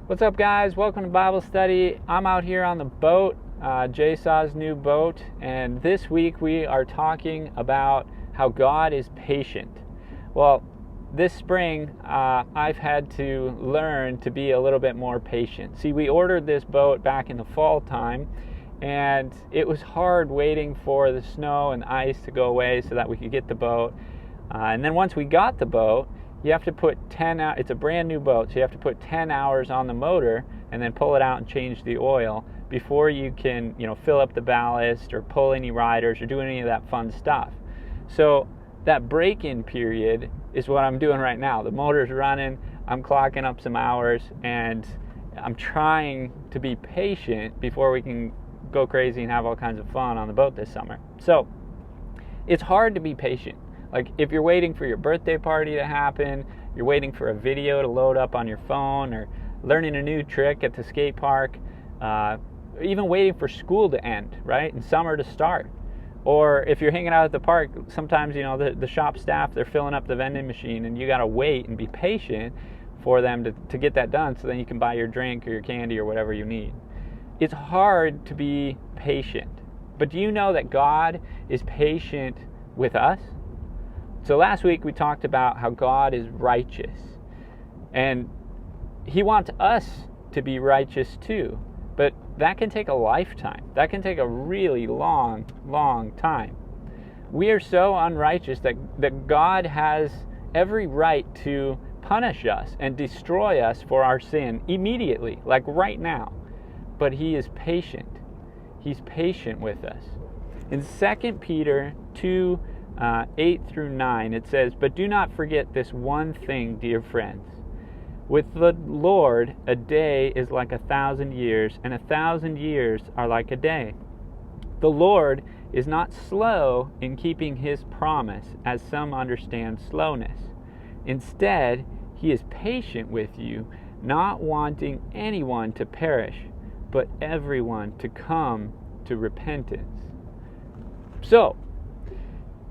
What's up, guys? Welcome to Bible study. I'm out here on the boat, Jay Saw's new boat, and this week we are talking about how God is patient. Well, this spring I've had to learn to be a little bit more patient. See, we ordered this boat back in the fall time, and it was hard waiting for the snow and ice to go away so that we could get the boat. And then once we got the boat, you have to put 10 hours, it's a brand new boat, so you have to put 10 hours on the motor and then pull it out and change the oil before you can, fill up the ballast or pull any riders or do any of that fun stuff. So that break-in period is what I'm doing right now. The motor's running, I'm clocking up some hours, and I'm trying to be patient before we can go crazy and have all kinds of fun on the boat this summer. So it's hard to be patient. Like if you're waiting for your birthday party to happen, you're waiting for a video to load up on your phone, or learning a new trick at the skate park, even waiting for school to end, right, and summer to start. Or if you're hanging out at the park, sometimes, the shop staff, they're filling up the vending machine, and you got to wait and be patient for them to get that done so then you can buy your drink or your candy or whatever you need. It's hard to be patient. But do you know that God is patient with us? So last week we talked about how God is righteous, and He wants us to be righteous too, but that can take a lifetime. That can take a really long, long time. We are so unrighteous that God has every right to punish us and destroy us for our sin immediately, like right now. But He is patient. He's patient with us. In 2 Peter 2, 8 through 9, it says, "But do not forget this one thing, dear friends. With the Lord, a day is like 1,000 years, and 1,000 years are like a day. The Lord is not slow in keeping His promise, as some understand slowness. Instead, He is patient with you, not wanting anyone to perish, but everyone to come to repentance." So,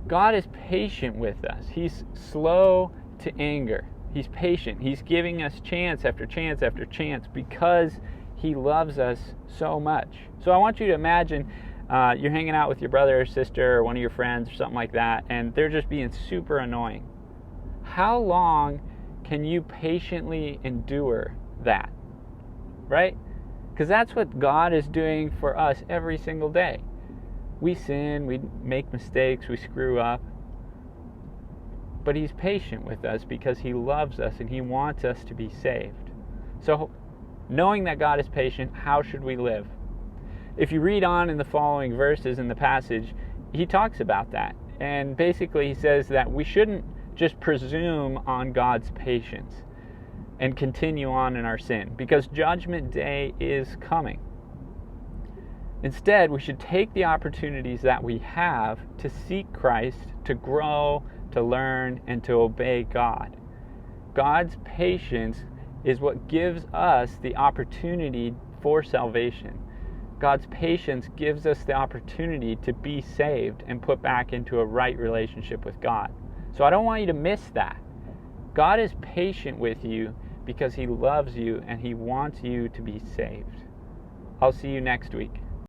God is patient with us. He's slow to anger. He's patient. He's giving us chance after chance after chance because He loves us so much. So I want you to imagine you're hanging out with your brother or sister or one of your friends or something like that, and they're just being super annoying. How long can you patiently endure that? Right? Because that's what God is doing for us every single day. We sin, we make mistakes, we screw up. But He's patient with us because He loves us and He wants us to be saved. So, knowing that God is patient, how should we live? If you read on in the following verses in the passage, He talks about that. And basically He says that we shouldn't just presume on God's patience and continue on in our sin, because Judgment Day is coming. Instead, we should take the opportunities that we have to seek Christ, to grow, to learn, and to obey God. God's patience is what gives us the opportunity for salvation. God's patience gives us the opportunity to be saved and put back into a right relationship with God. So I don't want you to miss that. God is patient with you because He loves you and He wants you to be saved. I'll see you next week.